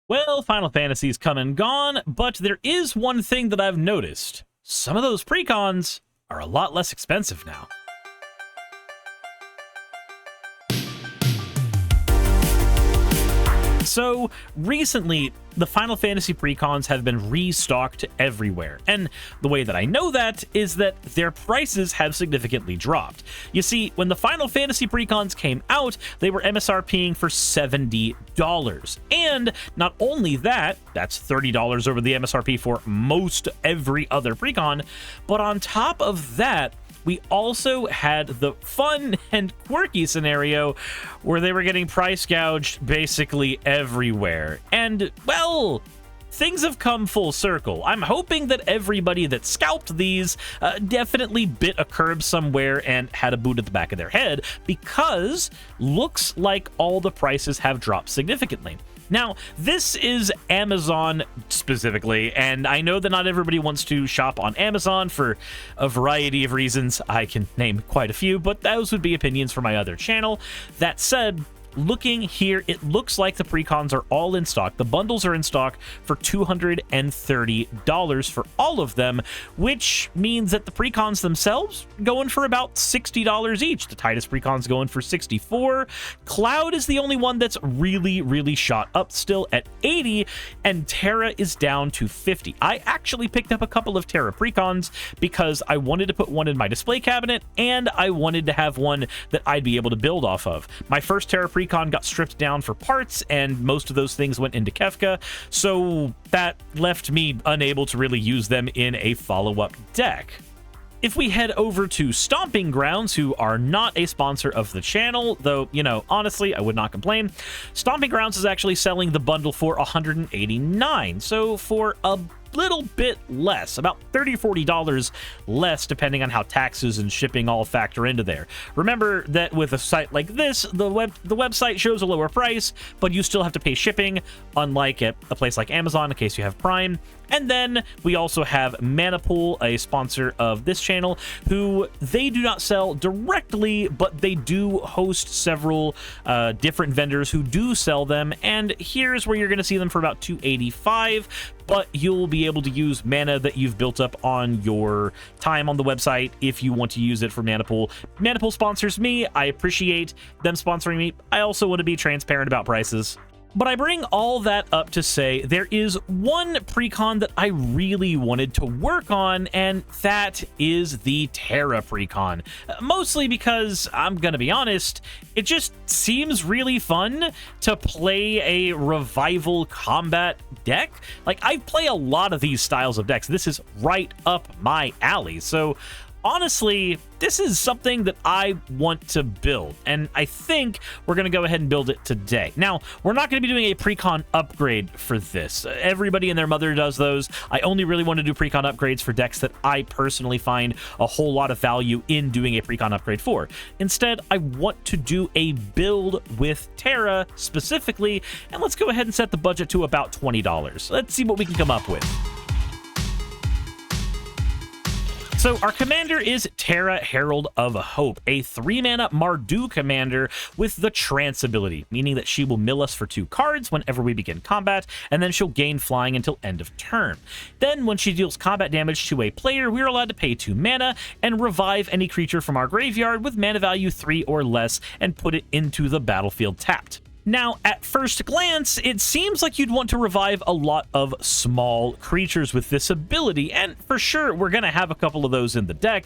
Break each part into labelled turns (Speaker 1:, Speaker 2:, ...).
Speaker 1: Well, Final Fantasy's come and gone, but there is one thing that I've noticed. Some of those precons are a lot less expensive now. So, recently, the Final Fantasy precons have been restocked everywhere, and the way that I know that is that their prices have significantly dropped. You see, when the Final Fantasy precons came out, they were MSRPing for $70. And not only that, that's $30 over the MSRP for most every other precon, but on top of that, we also had the fun and quirky scenario where they were getting price gouged basically everywhere. And, well, things have come full circle. I'm hoping that everybody that scalped these definitely bit a curb somewhere and had a boot at the back of their head, because looks like all the prices have dropped significantly. Now, this is Amazon specifically, and I know that not everybody wants to shop on Amazon for a variety of reasons. I can name quite a few, but those would be opinions for my other channel. That said, looking here, it looks like the precons are all in stock. The bundles are in stock for $230 for all of them, which means that the precons themselves going for about $60 each. The Titus precon's going for $64. Cloud is the only one that's really shot up still at $80, and Terra is down to $50. I actually picked up a couple of Terra precons because I wanted to put one in my display cabinet, and I wanted to have one that I'd be able to build off of. My first Terra precon got stripped down for parts, and most of those things went into Kefka, so that left me unable to really use them in a follow-up deck. If we head over to Stomping Grounds, who are not a sponsor of the channel, though, you know, honestly, I would not complain. Stomping Grounds is actually selling the bundle for $189, so for a little bit less, about $30-$40 less, depending on how taxes and shipping all factor into there. Remember that with a site like this, the website shows a lower price, but you still have to pay shipping, unlike at a place like Amazon in case you have Prime. And then we also have Manapool, a sponsor of this channel, who they do not sell directly, but they do host several different vendors who do sell them. And here's where you're going to see them for about $285, but you'll be able to use mana that you've built up on your time on the website if you want to use it for Manapool. Manapool sponsors me. I appreciate them sponsoring me. I also want to be transparent about prices. But I bring all that up to say there is one precon that I really wanted to work on, and that is the Terra precon. Mostly because, I'm gonna be honest, it just seems really fun to play a revival combat deck. Like, I play a lot of these styles of decks. This is right up my alley. So honestly, this is something that I want to build, and I think we're going to go ahead and build it today. Now, we're not going to be doing a precon upgrade for this. Everybody and their mother does those. I only really want to do precon upgrades for decks that I personally find a whole lot of value in doing a precon upgrade for. Instead, I want to do a build with Terra specifically, and let's go ahead and set the budget to about $20. Let's see what we can come up with. So our commander is Terra, Herald of Hope, a 3-mana Mardu commander with the Trance ability, meaning that she will mill us for 2 cards whenever we begin combat, and then she'll gain flying until end of turn. Then, when she deals combat damage to a player, we're allowed to pay 2 mana and revive any creature from our graveyard with mana value 3 or less and put it into the battlefield tapped. Now, at first glance, it seems like you'd want to revive a lot of small creatures with this ability, and for sure, we're going to have a couple of those in the deck.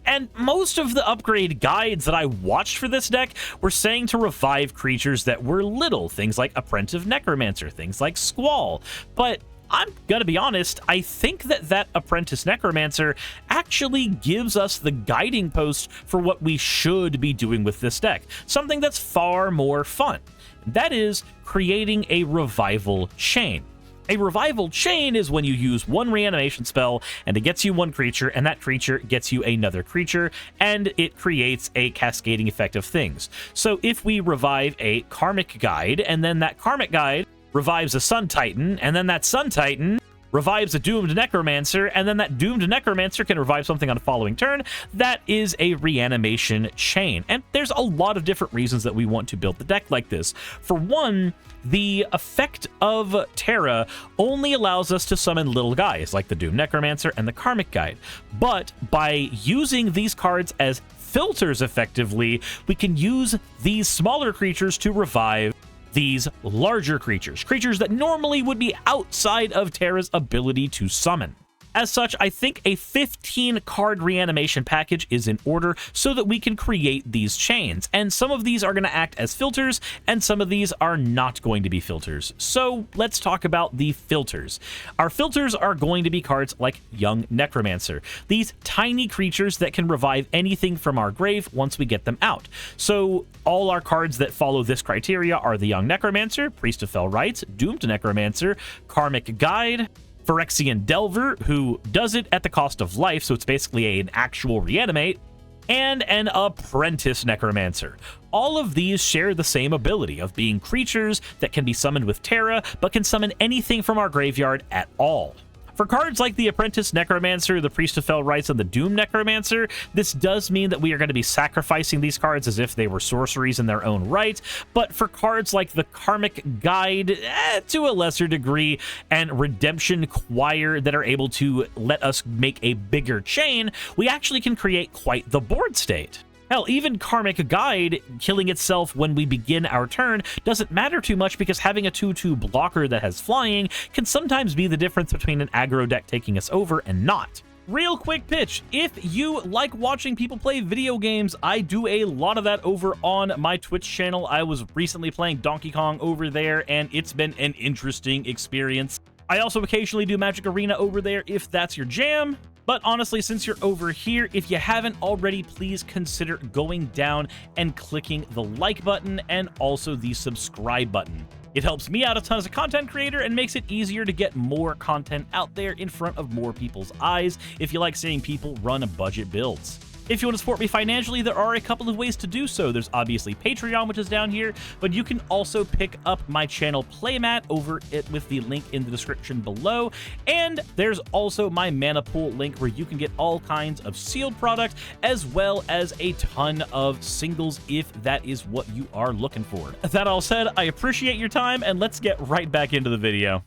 Speaker 1: And most of the upgrade guides that I watched for this deck were saying to revive creatures that were little, things like Apprentice Necromancer, things like Squall. But I'm gonna be honest, I think that Apprentice Necromancer actually gives us the guiding post for what we should be doing with this deck, something that's far more fun. That is creating a revival chain. A revival chain is when you use one reanimation spell and it gets you one creature, and that creature gets you another creature, and it creates a cascading effect of things. So if we revive a Karmic Guide, and then that Karmic Guide revives a Sun Titan, and then that Sun Titan revives a doomed necromancer, and then that doomed necromancer can revive something on a following turn. That is a reanimation chain. And there's a lot of different reasons that we want to build the deck like this. For one, the effect of Terra only allows us to summon little guys like the doomed necromancer and the karmic guide. But by using these cards as filters effectively, we can use these smaller creatures to revive these larger creatures that normally would be outside of Terra's ability to summon. As such, I think a 15-card reanimation package is in order so that we can create these chains. And some of these are going to act as filters, and some of these are not going to be filters. So let's talk about the filters. Our filters are going to be cards like Young Necromancer. These tiny creatures that can revive anything from our grave once we get them out. So all our cards that follow this criteria are the Young Necromancer, Priest of Fell Rites, Doomed Necromancer, Karmic Guide, Phyrexian Delver, who does it at the cost of life, so it's basically an actual reanimate, and an Apprentice Necromancer. All of these share the same ability of being creatures that can be summoned with Terra, but can summon anything from our graveyard at all. For cards like the Apprentice Necromancer, the Priest of Fell Rites, and the Doom Necromancer, this does mean that we are going to be sacrificing these cards as if they were sorceries in their own right, but for cards like the Karmic Guide, to a lesser degree, and Redemption Choir that are able to let us make a bigger chain, we actually can create quite the board state. Hell, even Karmic Guide killing itself when we begin our turn doesn't matter too much because having a 2/2 blocker that has flying can sometimes be the difference between an aggro deck taking us over and not. Real quick pitch, if you like watching people play video games, I do a lot of that over on my Twitch channel. I was recently playing Donkey Kong over there, and it's been an interesting experience. I also occasionally do Magic Arena over there if that's your jam. But honestly, since you're over here, if you haven't already, please consider going down and clicking the like button and also the subscribe button. It helps me out a ton as a content creator and makes it easier to get more content out there in front of more people's eyes if you like seeing people run budget builds. If you want to support me financially, there are a couple of ways to do so. There's obviously Patreon, which is down here, but you can also pick up my channel playmat over it with the link in the description below. And there's also my mana pool link where you can get all kinds of sealed product as well as a ton of singles if that is what you are looking for. That all said, I appreciate your time and let's get right back into the video.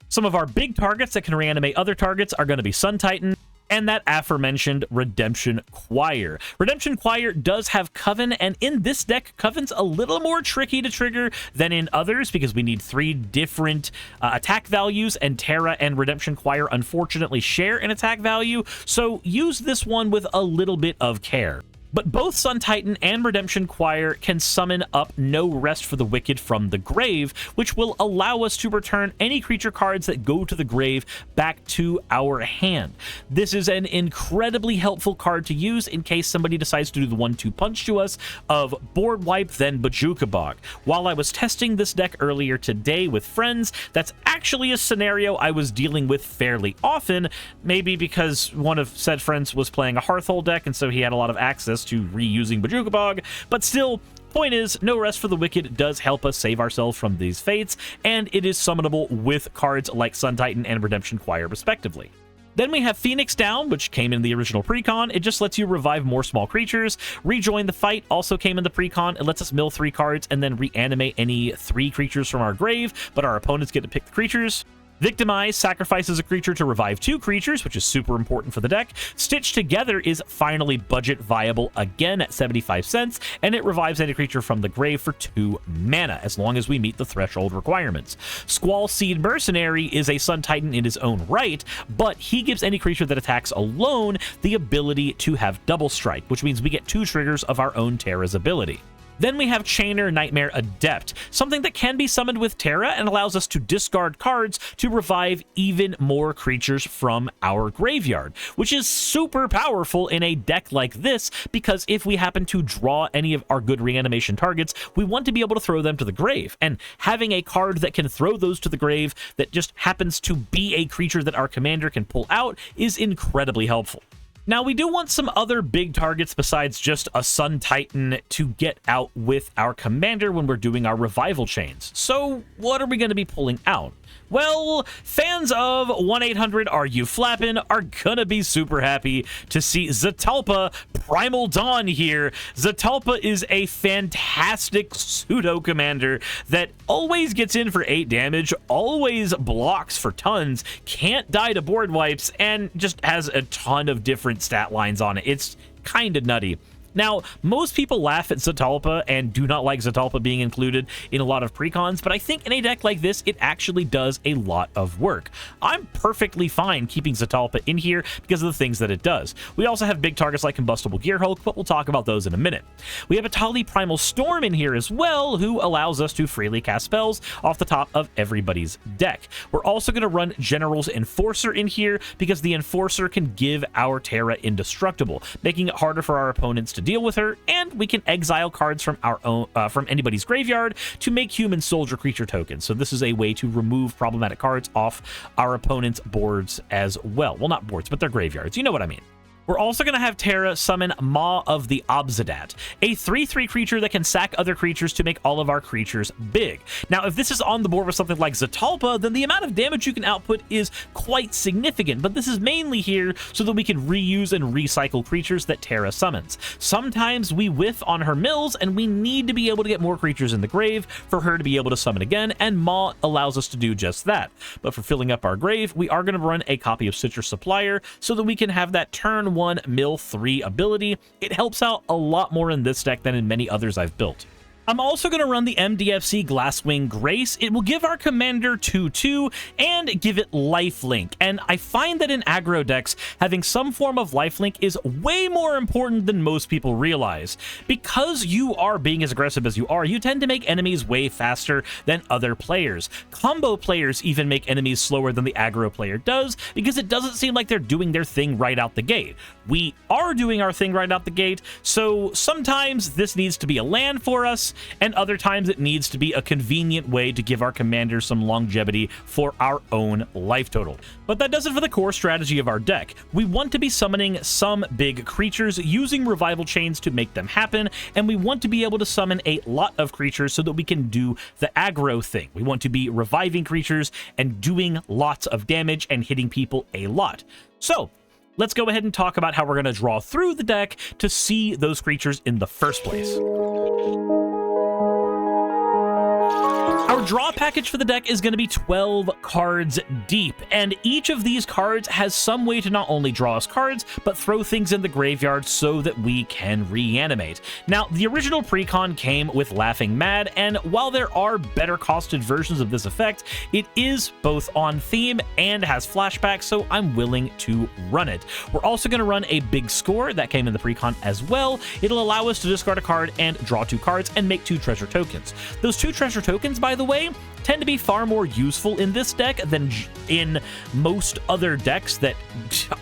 Speaker 1: Some of our big targets that can reanimate other targets are going to be Sun Titan and that aforementioned Redemption Choir. Redemption Choir does have Coven, and in this deck, Coven's a little more tricky to trigger than in others because we need 3 different attack values, and Terra and Redemption Choir unfortunately share an attack value, so use this one with a little bit of care. But both Sun Titan and Redemption Choir can summon up No Rest for the Wicked from the grave, which will allow us to return any creature cards that go to the grave back to our hand. This is an incredibly helpful card to use in case somebody decides to do the 1-2 punch to us of Board Wipe, then Bojuka Bog. While I was testing this deck earlier today with friends, that's actually a scenario I was dealing with fairly often, maybe because one of said friends was playing a Hearthhold deck, and so he had a lot of access to reusing Bojuka Bog, but still, point is, No Rest for the Wicked does help us save ourselves from these fates, and it is summonable with cards like Sun Titan and Redemption Choir, respectively. Then we have Phoenix Down, which came in the original precon. It just lets you revive more small creatures. Rejoin the Fight also came in the precon. It lets us mill 3 cards and then reanimate any 3 creatures from our grave, but our opponents get to pick the creatures. Victimize sacrifices a creature to revive 2 creatures, which is super important for the deck. Stitch Together is finally budget viable again at 75 cents, and it revives any creature from the grave for 2 mana, as long as we meet the threshold requirements. Squall Seed Mercenary is a Sun Titan in his own right, but he gives any creature that attacks alone the ability to have Double Strike, which means we get 2 triggers of our own Terra's ability. Then we have Chainer Nightmare Adept, something that can be summoned with Terra and allows us to discard cards to revive even more creatures from our graveyard, which is super powerful in a deck like this because if we happen to draw any of our good reanimation targets, we want to be able to throw them to the grave, and having a card that can throw those to the grave that just happens to be a creature that our commander can pull out is incredibly helpful. Now, we do want some other big targets besides just a Sun Titan to get out with our commander when we're doing our revival chains. So what are we going to be pulling out? Well, fans of 1-800 Are You Flappin' are gonna be super happy to see Zatalpa Primal Dawn here. Zatalpa is a fantastic pseudo commander that always gets in for 8 damage, always blocks for tons, can't die to board wipes, and just has a ton of different stat lines on it. It's kind of nutty. Now, most people laugh at Zatalpa and do not like Zatalpa being included in a lot of precons, but I think in a deck like this, it actually does a lot of work. I'm perfectly fine keeping Zatalpa in here because of the things that it does. We also have big targets like Combustible Gear Hulk, but we'll talk about those in a minute. We have a Tali Primal Storm in here as well, who allows us to freely cast spells off the top of everybody's deck. We're also going to run General's Enforcer in here because the Enforcer can give our Terra indestructible, making it harder for our opponents to deal with her, and we can exile cards from our own from anybody's graveyard to make human soldier creature tokens. So this is a way to remove problematic cards off our opponent's boards as well. Well, not boards, but their graveyards. You know what I mean. We're also going to have Terra summon Maw of the Obsidat, a 3/3 creature that can sack other creatures to make all of our creatures big. Now, if this is on the board with something like Zatalpa, then the amount of damage you can output is quite significant, but this is mainly here so that we can reuse and recycle creatures that Terra summons. Sometimes we whiff on her mills, and we need to be able to get more creatures in the grave for her to be able to summon again, and Maw allows us to do just that. But for filling up our grave, we are going to run a copy of Citrus Supplier so that we can have that turn 1 mill 3 ability. It helps out a lot more in this deck than in many others I've built. I'm also going to run the MDFC Glasswing Grace. It will give our commander 2/2 and give it lifelink. And I find that in aggro decks, having some form of lifelink is way more important than most people realize. Because you are being as aggressive as you are, you tend to make enemies way faster than other players. Combo players even make enemies slower than the aggro player does because it doesn't seem like they're doing their thing right out the gate. We are doing our thing right out the gate, so sometimes this needs to be a land for us, and other times it needs to be a convenient way to give our commander some longevity for our own life total. But that does it for the core strategy of our deck. We want to be summoning some big creatures using revival chains to make them happen, and we want to be able to summon a lot of creatures so that we can do the aggro thing. We want to be reviving creatures and doing lots of damage and hitting people a lot. So let's go ahead and talk about how we're going to draw through the deck to see those creatures in the first place. Our draw package for the deck is going to be 12 cards deep, and each of these cards has some way to not only draw us cards, but throw things in the graveyard so that we can reanimate. Now, the original precon came with Laughing Mad, and while there are better costed versions of this effect, it is both on theme and has flashbacks, so I'm willing to run it. We're also going to run a big score that came in the precon as well. It'll allow us to discard a card and draw 2 cards and make 2 treasure tokens. Those 2 treasure tokens, by the way, tend to be far more useful in this deck than in most other decks that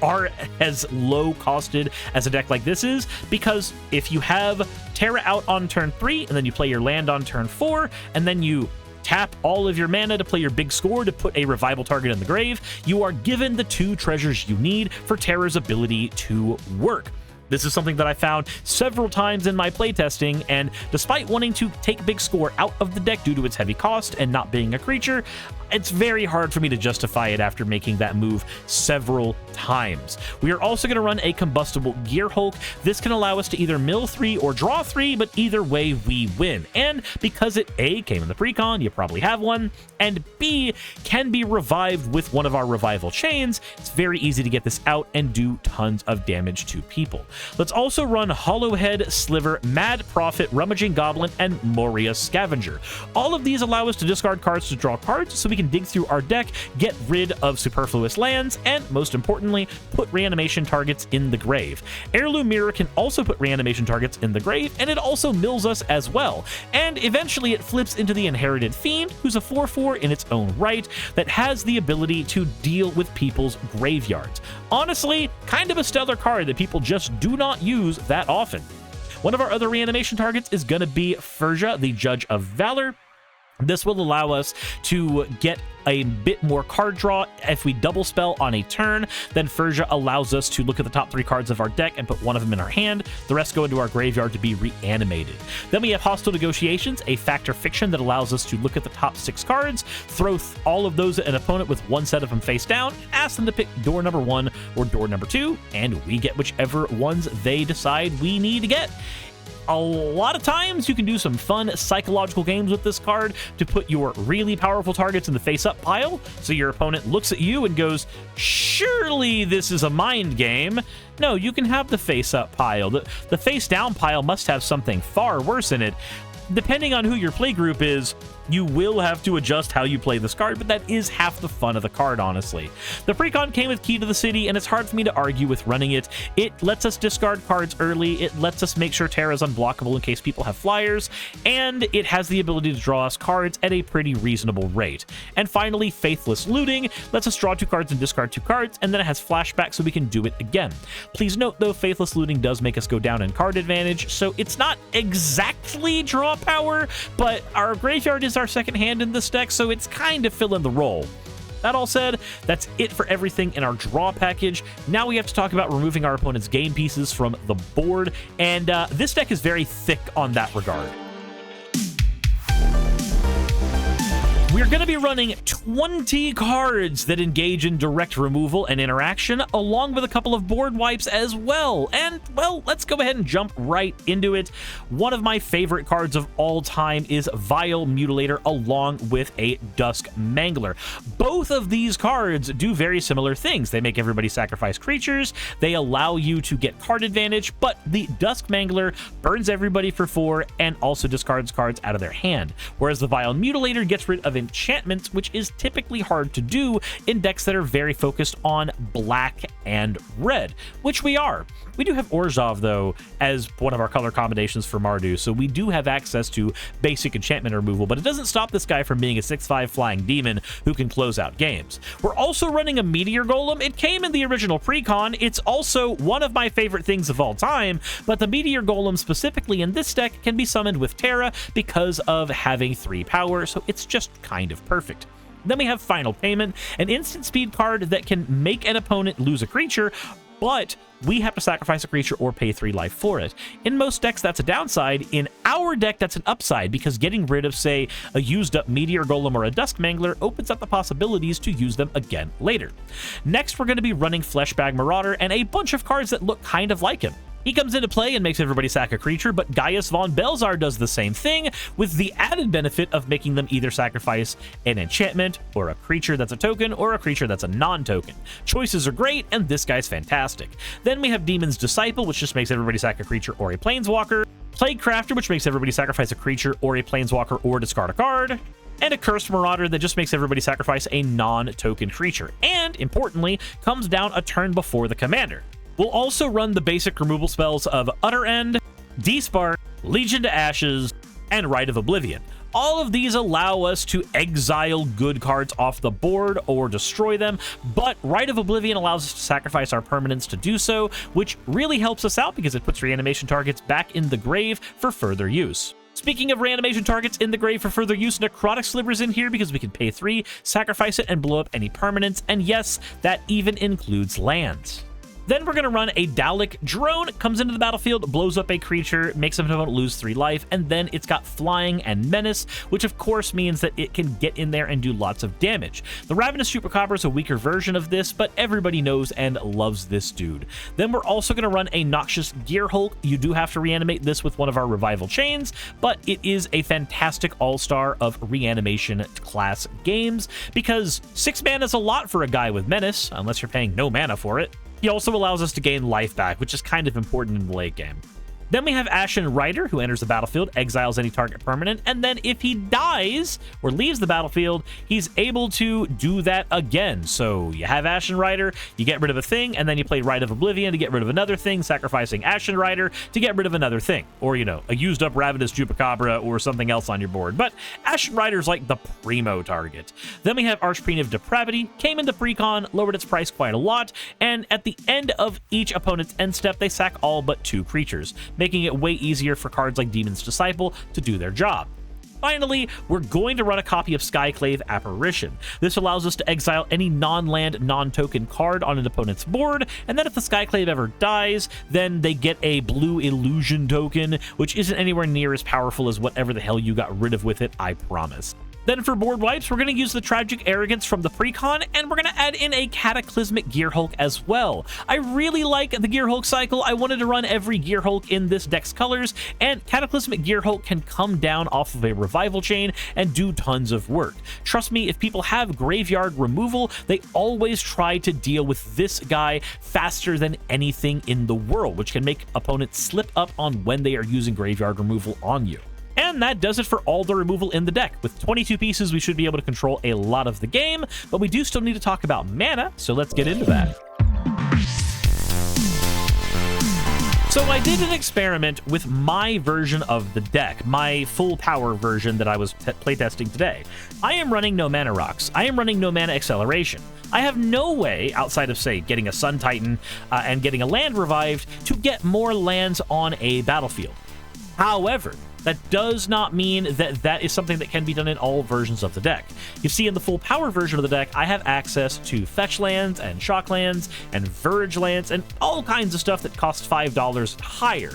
Speaker 1: are as low costed as a deck like this is, because if you have Terra out on turn 3 and then you play your land on turn 4 and then you tap all of your mana to play your big score to put a revival target in the grave, you are given the 2 treasures you need for Terra's ability to work. This is something that I found several times in my playtesting, and despite wanting to take Big Score out of the deck due to its heavy cost and not being a creature, it's very hard for me to justify it after making that move several times. We are also going to run a Combustible Gear Hulk. This can allow us to either mill 3 or draw 3, but either way we win. And because it A, came in the precon, you probably have one, and B, can be revived with one of our revival chains, it's very easy to get this out and do tons of damage to people. Let's also run Hollowhead, Sliver, Mad Prophet, Rummaging Goblin, and Moria Scavenger. All of these allow us to discard cards to draw cards so we can dig through our deck, get rid of superfluous lands, and most importantly, put reanimation targets in the grave. Heirloom Mirror can also put reanimation targets in the grave, and it also mills us as well. And eventually it flips into the Inherited Fiend, who's a 4/4 in its own right that has the ability to deal with people's graveyards. Honestly, kind of a stellar card that people just do not use that often. One of our other reanimation targets is going to be Furja, the Judge of Valor. This will allow us to get a bit more card draw. If we double spell on a turn, then Furja allows us to look at the top 3 cards of our deck and put one of them in our hand. The rest go into our graveyard to be reanimated. Then we have Hostile Negotiations, a factor fiction that allows us to look at the top 6 cards, throw all of those at an opponent with one set of them face down, ask them to pick door number 1 or door number 2, and we get whichever ones they decide we need to get. A lot of times you can do some fun psychological games with this card to put your really powerful targets in the face-up pile, so your opponent looks at you and goes, surely this is a mind game. No, you can have the face-up pile. The face-down pile must have something far worse in it. Depending on who your play group is, you will have to adjust how you play this card, but that is half the fun of the card, honestly. The precon came with Key to the City, and it's hard for me to argue with running it. It lets us discard cards early, it lets us make sure Terra is unblockable in case people have flyers, and it has the ability to draw us cards at a pretty reasonable rate. And finally, Faithless Looting lets us draw 2 cards and discard 2 cards, and then it has flashback so we can do it again. Please note, though, Faithless Looting does make us go down in card advantage, so it's not exactly draw power, but our graveyard is our second hand in this deck, so it's kind of filling the role. That all said, that's it for everything in our draw package. Now we have to talk about removing our opponent's game pieces from the board, and this deck is very thick on that regard. We're going to be running 20 cards that engage in direct removal and interaction, along with a couple of board wipes as well. And, well, let's go ahead and jump right into it. One of my favorite cards of all time is Vile Mutilator, along with a Dusk Mangler. Both of these cards do very similar things. They make everybody sacrifice creatures, they allow you to get card advantage, but the Dusk Mangler burns everybody for 4 and also discards cards out of their hand, whereas the Vile Mutilator gets rid of enchantments, which is typically hard to do in decks that are very focused on black and red, which we are. We do have Orzhov, though, as one of our color combinations for Mardu, so we do have access to basic enchantment removal, but it doesn't stop this guy from being a 6/5 flying demon who can close out games. We're also running a Meteor Golem. It came in the original precon. It's also one of my favorite things of all time, but the Meteor Golem specifically in this deck can be summoned with Terra because of having 3 power, so it's just kind of perfect. Then we have Final Payment, an instant speed card that can make an opponent lose a creature, but we have to sacrifice a creature or pay 3 life for it. In most decks, that's a downside. In our deck, that's an upside, because getting rid of, say, a used-up Meteor Golem or a Dusk Mangler opens up the possibilities to use them again later. Next, we're going to be running Fleshbag Marauder and a bunch of cards that look kind of like him. He comes into play and makes everybody sack a creature, but Gaius von Belzar does the same thing, with the added benefit of making them either sacrifice an enchantment, or a creature that's a token, or a creature that's a non-token. Choices are great, and this guy's fantastic. Then we have Demon's Disciple, which just makes everybody sack a creature or a planeswalker, Plague Crafter, which makes everybody sacrifice a creature or a planeswalker or discard a card, and a Cursed Marauder that just makes everybody sacrifice a non-token creature, and, importantly, comes down a turn before the commander. We'll also run the basic removal spells of Utter End, Despark, Legion to Ashes, and Rite of Oblivion. All of these allow us to exile good cards off the board or destroy them, but Rite of Oblivion allows us to sacrifice our permanents to do so, which really helps us out because it puts reanimation targets back in the grave for further use. Speaking of reanimation targets in the grave for further use, Necrotic Sliver's in here because we can pay 3, sacrifice it, and blow up any permanents, and yes, that even includes lands. Then we're going to run a Dalek Drone. Comes into the battlefield, blows up a creature, makes an opponent lose 3 life, and then it's got Flying and Menace, which of course means that it can get in there and do lots of damage. The Ravenous Chupacabra is a weaker version of this, but everybody knows and loves this dude. Then we're also going to run a Noxious Gearhulk. You do have to reanimate this with one of our Revival Chains, but it is a fantastic all-star of reanimation class games, because 6 mana is a lot for a guy with Menace, unless you're paying no mana for it. He also allows us to gain life back, which is kind of important in the late game. Then we have Ashen Rider, who enters the battlefield, exiles any target permanent, and then if he dies or leaves the battlefield, he's able to do that again. So you have Ashen Rider, you get rid of a thing, and then you play Rite of Oblivion to get rid of another thing, sacrificing Ashen Rider to get rid of another thing. Or, you know, a used-up Ravenous Chupacabra or something else on your board. But Ashen Rider's like the primo target. Then we have Archprene of Depravity, came into precon, lowered its price quite a lot, and at the end of each opponent's end step, they sack all but 2 creatures, making it way easier for cards like Demon's Disciple to do their job. finally, we're going to run a copy of Skyclave Apparition. This allows us to exile any non-land, non-token card on an opponent's board, and then if the Skyclave ever dies, then they get a blue illusion token, which isn't anywhere near as powerful as whatever the hell you got rid of with it, I promise. Then for board wipes, we're going to use the Tragic Arrogance from the precon, and we're going to add in a Cataclysmic Gearhulk as well. I really like the Gearhulk cycle. I wanted to run every Gearhulk in this deck's colors, and Cataclysmic Gearhulk can come down off of a revival chain and do tons of work. Trust me, if people have graveyard removal, they always try to deal with this guy faster than anything in the world, which can make opponents slip up on when they are using graveyard removal on you. And that does it for all the removal in the deck. With 22 pieces, we should be able to control a lot of the game, but we do still need to talk about mana, so let's get into that. So I did an experiment with my version of the deck, my full power version that I was playtesting today. I am running no mana rocks. I am running no mana acceleration. I have no way, outside of, say, getting a Sun Titan and getting a land revived, to get more lands on a battlefield. However, that does not mean that that is something that can be done in all versions of the deck. You see, in the full power version of the deck, I have access to fetch lands and shock lands and verge lands and all kinds of stuff that cost $5 and higher.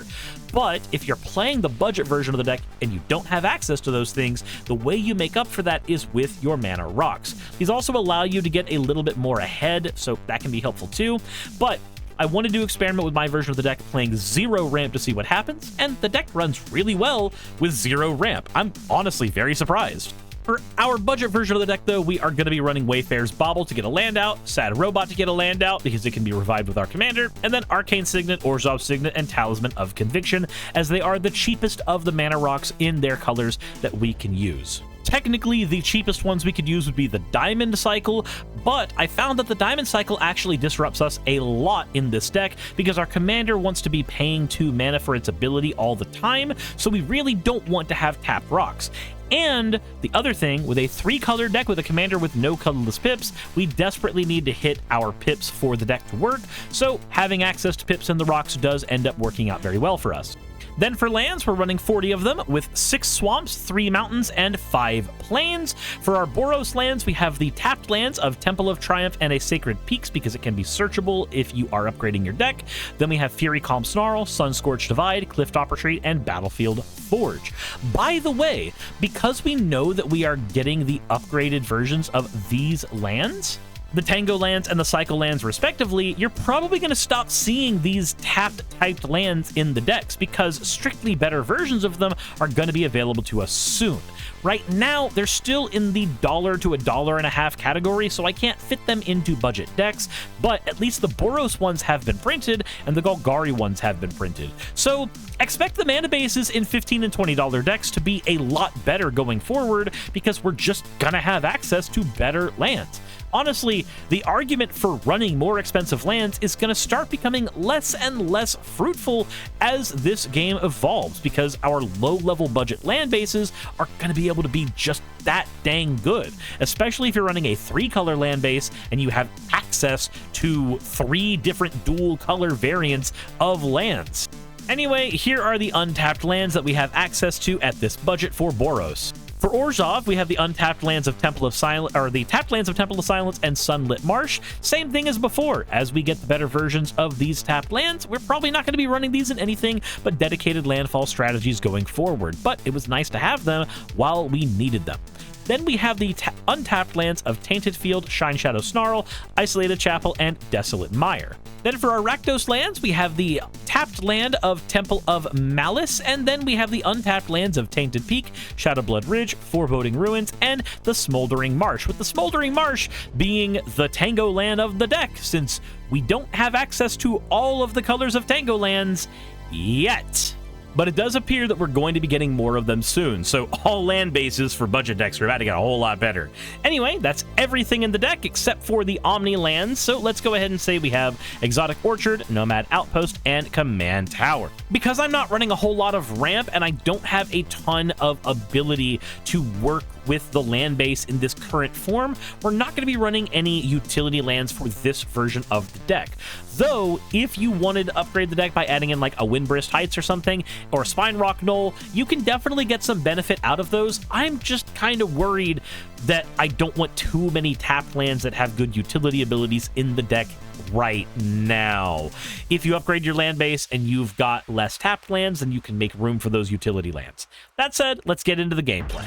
Speaker 1: But if you're playing the budget version of the deck and you don't have access to those things, the way you make up for that is with your mana rocks. These also allow you to get a little bit more ahead, so that can be helpful too. But I wanted to experiment with my version of the deck playing 0 ramp to see what happens, and the deck runs really well with 0 ramp. I'm honestly very surprised. For our budget version of the deck, though, we are going to be running Wayfarer's Bauble to get a land out, Sad Robot to get a land out because it can be revived with our commander, and then Arcane Signet, Orzhov Signet, and Talisman of Conviction, as they are the cheapest of the mana rocks in their colors that we can use. Technically, the cheapest ones we could use would be the Diamond Cycle, but I found that the Diamond Cycle actually disrupts us a lot in this deck because our commander wants to be paying 2 mana for its ability all the time, so we really don't want to have tapped rocks. And the other thing, with a 3-color deck with a commander with no colorless pips, we desperately need to hit our pips for the deck to work, so having access to pips and the rocks does end up working out very well for us. Then for lands, we're running 40 of them with 6 swamps, 3 mountains, and 5 plains. For our Boros lands, we have the tapped lands of Temple of Triumph and a Sacred Peaks because it can be searchable if you are upgrading your deck. Then we have Fury Calm Snarl, Sunscorched Divide, Clifftop Retreat, and Battlefield Forge. By the way, because we know that we are getting the upgraded versions of these lands, the Tango lands and the Cycle lands respectively, you're probably going to stop seeing these tapped typed lands in the decks because strictly better versions of them are going to be available to us soon. Right now, they're still in the $1 to $1.50 category, so I can't fit them into budget decks, but at least the Boros ones have been printed and the Golgari ones have been printed. So expect the mana bases in $15 and $20 decks to be a lot better going forward because we're just gonna have access to better lands. Honestly, the argument for running more expensive lands is going to start becoming less and less fruitful as this game evolves because our low-level budget land bases are going to be able to be just that dang good, especially if you're running a 3-color land base and you have access to 3 different dual-color variants of lands. Anyway, here are the untapped lands that we have access to at this budget for Boros. For Orzhov, we have the untapped lands of Temple of Silence, or the tapped lands of Temple of Silence and Sunlit Marsh. Same thing as before. As we get the better versions of these tapped lands, we're probably not going to be running these in anything but dedicated landfall strategies going forward, but it was nice to have them while we needed them. Then we have the untapped lands of Tainted Field, Shine Shadow Snarl, Isolated Chapel, and Desolate Mire. Then for our Rakdos lands, we have the tapped land of Temple of Malice, and then we have the untapped lands of Tainted Peak, Shadowblood Ridge, Foreboding Ruins, and the Smoldering Marsh, with the Smoldering Marsh being the Tango land of the deck, since we don't have access to all of the colors of Tango lands yet. But it does appear that we're going to be getting more of them soon, so all land bases for budget decks are about to get a whole lot better. Anyway, that's everything in the deck except for the Omni lands, so let's go ahead and say we have Exotic Orchard, Nomad Outpost, and Command Tower. Because I'm not running a whole lot of ramp and I don't have a ton of ability to work with the land base in this current form, we're not going to be running any utility lands for this version of the deck. Though, if you wanted to upgrade the deck by adding in like a Windbrisk Heights or something, or a Spine Rock Knoll, you can definitely get some benefit out of those. I'm just kind of worried that I don't want too many tap lands that have good utility abilities in the deck right now. If you upgrade your land base and you've got less tapped lands, then you can make room for those utility lands. That said, let's get into the gameplay.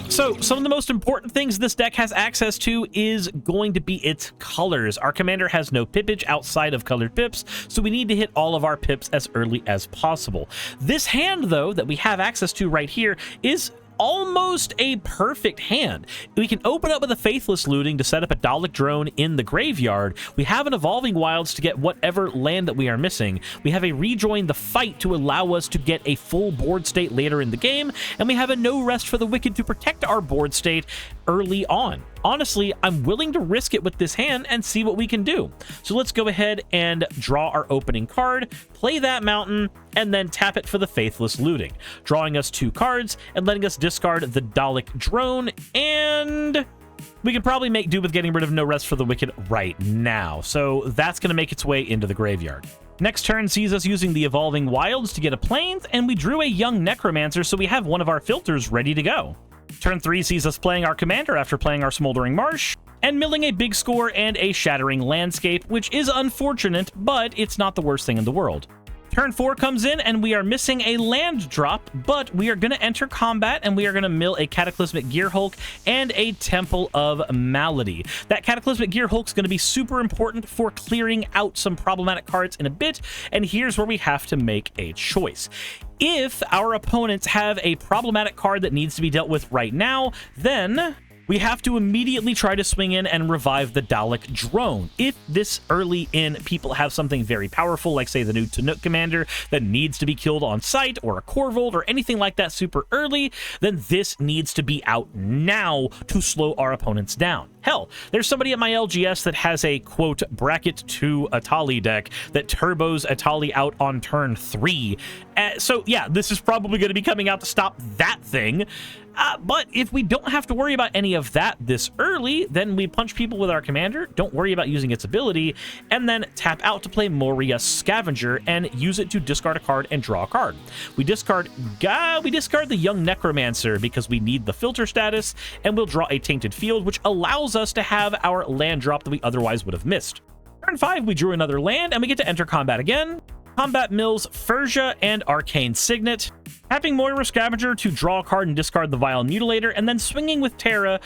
Speaker 1: So, some of the most important things this deck has access to is going to be its colors. Our commander has no pippage outside of colored pips, so we need to hit all of our pips as early as possible. This hand, though, that we have access to right here is almost a perfect hand. We can open up with a Faithless Looting to set up a Dalek Drone in the graveyard. We have an Evolving Wilds to get whatever land that we are missing. We have a Rejoin the Fight to allow us to get a full board state later in the game, and we have a No Rest for the Wicked to protect our board state early on. Honestly, I'm willing to risk it with this hand and see what we can do. So let's go ahead and draw our opening card, play that mountain, and then tap it for the Faithless Looting, drawing us 2 cards and letting us discard the Dalek Drone, and we can probably make do with getting rid of No Rest for the Wicked right now. So that's going to make its way into the graveyard. Next turn sees us using the Evolving Wilds to get a Plains, and we drew a Young Necromancer, so we have one of our filters ready to go. Turn 3 sees us playing our commander after playing our Smoldering Marsh, and milling a big score and a Shattering Landscape, which is unfortunate, but it's not the worst thing in the world. Turn 4 comes in, and we are missing a land drop, but we are going to enter combat, and we are going to mill a Cataclysmic Gearhulk and a Temple of Malady. That Cataclysmic Gearhulk is going to be super important for clearing out some problematic cards in a bit, and here's where we have to make a choice. If our opponents have a problematic card that needs to be dealt with right now, then we have to immediately try to swing in and revive the Dalek Drone. If this early in people have something very powerful, like say the new Tanook commander that needs to be killed on sight, or a Corvold, or anything like that super early, then this needs to be out now to slow our opponents down. Hell, there's somebody at my LGS that has a, quote, bracket 2 Atali deck that turbos Atali out on turn 3. So yeah, this is probably going to be coming out to stop that thing. But if we don't have to worry about any of that this early, then we punch people with our commander, don't worry about using its ability, and then tap out to play Moria Scavenger and use it to discard a card and draw a card. We discard the Young Necromancer because we need the filter status, and we'll draw a Tainted Field, which allows us to have our land drop that we otherwise would have missed. Turn 5, we drew another land, and we get to enter combat again. Combat mills Furja and Arcane Signet, tapping Moira Scavenger to draw a card and discard the Vile Mutilator, and then swinging with Terra,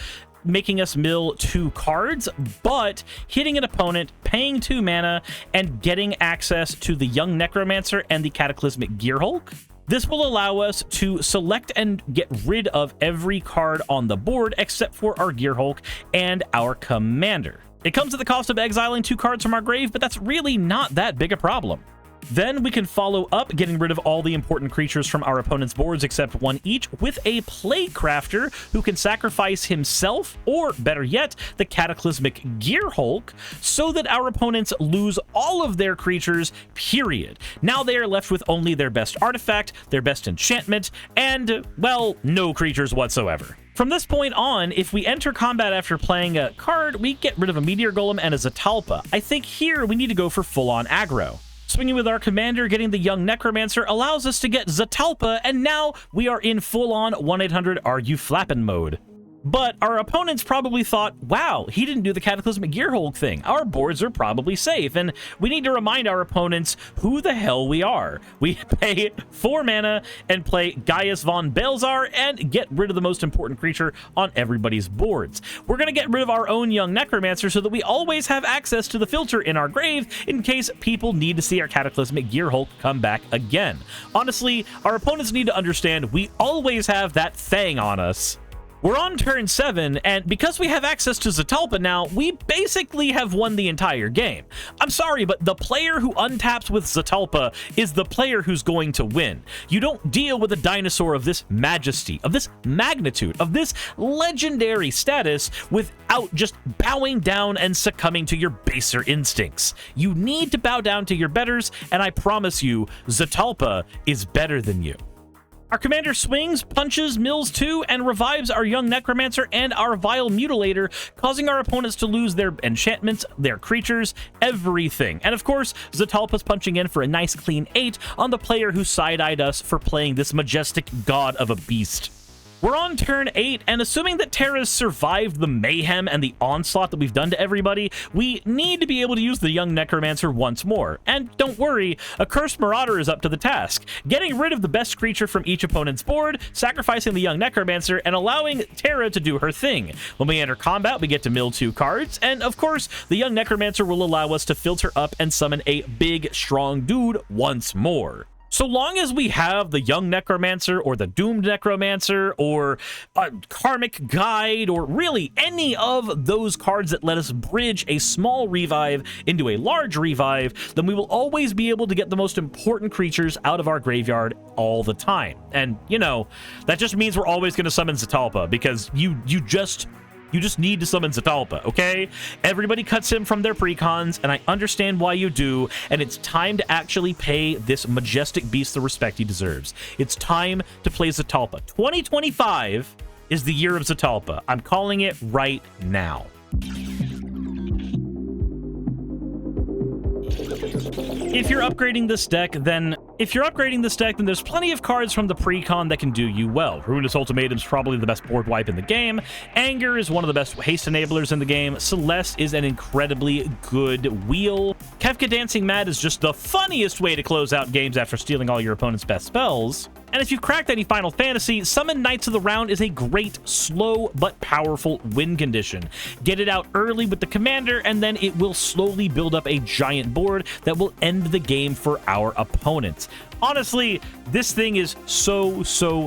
Speaker 1: making us mill 2 cards, but hitting an opponent, paying 2 mana, and getting access to the Young Necromancer and the Cataclysmic Gearhulk. This will allow us to select and get rid of every card on the board except for our Gearhulk and our commander. It comes at the cost of exiling 2 cards from our grave, but that's really not that big a problem. Then we can follow up, getting rid of all the important creatures from our opponent's boards except 1 each, with a Plaguecrafter who can sacrifice himself, or better yet, the Cataclysmic Gearhulk, so that our opponents lose all of their creatures, period. Now they are left with only their best artifact, their best enchantment, and, well, no creatures whatsoever. From this point on, if we enter combat after playing a card, we get rid of a Meteor Golem and a Zatalpa. I think here we need to go for full-on aggro. Swinging with our commander, getting the Young Necromancer allows us to get Zatalpa, and now we are in full-on 1-800-Are-You-Flappin' mode. But our opponents probably thought, wow, he didn't do the Cataclysmic Gearhulk thing. Our boards are probably safe, and we need to remind our opponents who the hell we are. We pay 4 mana and play Gaius von Belzar and get rid of the most important creature on everybody's boards. We're going to get rid of our own Young Necromancer so that we always have access to the filter in our grave in case people need to see our Cataclysmic Gearhulk come back again. Honestly, our opponents need to understand we always have that thing on us. We're on turn 7, and because we have access to Zatalpa now, we basically have won the entire game. I'm sorry, but the player who untaps with Zatalpa is the player who's going to win. You don't deal with a dinosaur of this majesty, of this magnitude, of this legendary status without just bowing down and succumbing to your baser instincts. You need to bow down to your betters, and I promise you, Zatalpa is better than you. Our commander swings, punches, mills 2, and revives our young necromancer and our vile mutilator, causing our opponents to lose their enchantments, their creatures, everything. And of course, Zatalpa's punching in for a nice clean 8 on the player who side-eyed us for playing this majestic god of a beast. We're on turn 8, and assuming that Terra's survived the mayhem and the onslaught that we've done to everybody, we need to be able to use the young necromancer once more. And don't worry, a cursed marauder is up to the task, getting rid of the best creature from each opponent's board, sacrificing the young necromancer, and allowing Terra to do her thing. When we enter combat, we get to mill 2 cards, and of course, the young necromancer will allow us to filter up and summon a big, strong dude once more. So long as we have the Young Necromancer or the Doomed Necromancer or a Karmic Guide or really any of those cards that let us bridge a small revive into a large revive, then we will always be able to get the most important creatures out of our graveyard all the time. And, you know, that just means we're always going to summon Zatalpa because you just need to summon Zatalpa, okay? Everybody cuts him from their precons, and I understand why you do, and it's time to actually pay this majestic beast the respect he deserves. It's time to play Zatalpa. 2025 is the year of Zatalpa. I'm calling it right now. If you're upgrading this deck, then there's plenty of cards from the precon that can do you well. Ruinous Ultimatum is probably the best board wipe in the game. Anger is one of the best haste enablers in the game. Celeste is an incredibly good wheel. Kefka Dancing Mad is just the funniest way to close out games after stealing all your opponent's best spells. And if you've cracked any Final Fantasy, Summon Knights of the Round is a great, slow, but powerful win condition. Get it out early with the commander, and then it will slowly build up a giant board that will end the game for our opponents. Honestly, this thing is so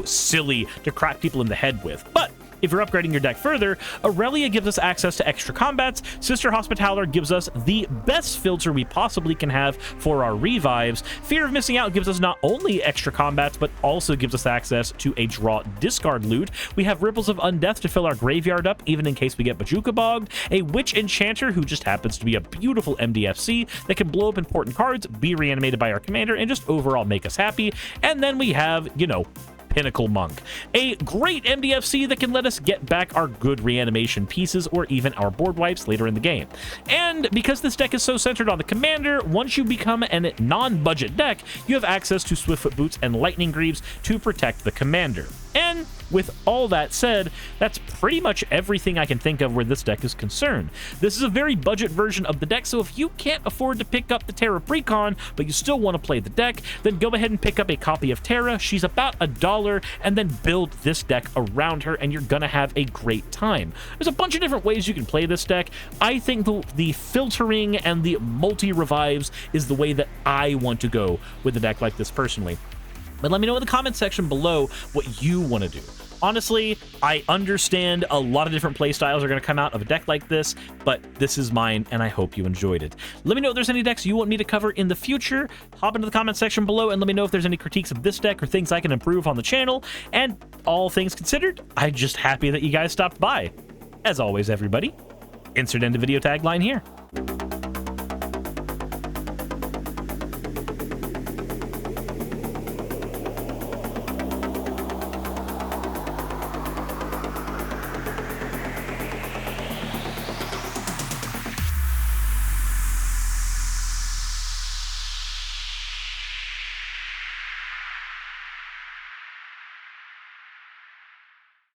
Speaker 1: silly to crack people in the head with, but if you're upgrading your deck further, Aurelia gives us access to extra combats, Sister Hospitaller gives us the best filter we possibly can have for our revives, Fear of Missing Out gives us not only extra combats, but also gives us access to a draw discard loot. We have Ripples of Undeath to fill our graveyard up, even in case we get Bajuka Bogged, a Witch Enchanter who just happens to be a beautiful MDFC that can blow up important cards, be reanimated by our commander, and just overall make us happy. And then we have, you know, Pinnacle Monk, a great MDFC that can let us get back our good reanimation pieces or even our board wipes later in the game. And because this deck is so centered on the commander, once you become a non-budget deck, you have access to Swiftfoot Boots and Lightning Greaves to protect the commander. And with all that said, that's pretty much everything I can think of where this deck is concerned. This is a very budget version of the deck, so if you can't afford to pick up the Terra Precon, but you still want to play the deck, then go ahead and pick up a copy of Terra. She's about $1, and then build this deck around her, and you're gonna have a great time. There's a bunch of different ways you can play this deck. I think the filtering and the multi-revives is the way that I want to go with a deck like this personally. But let me know in the comment section below what you want to do. Honestly, I understand a lot of different play styles are going to come out of a deck like this, but this is mine, and I hope you enjoyed it. Let me know if there's any decks you want me to cover in the future. Hop into the comment section below and let me know if there's any critiques of this deck or things I can improve on the channel. And all things considered, I'm just happy that you guys stopped by. As always, everybody, insert end of video tagline here.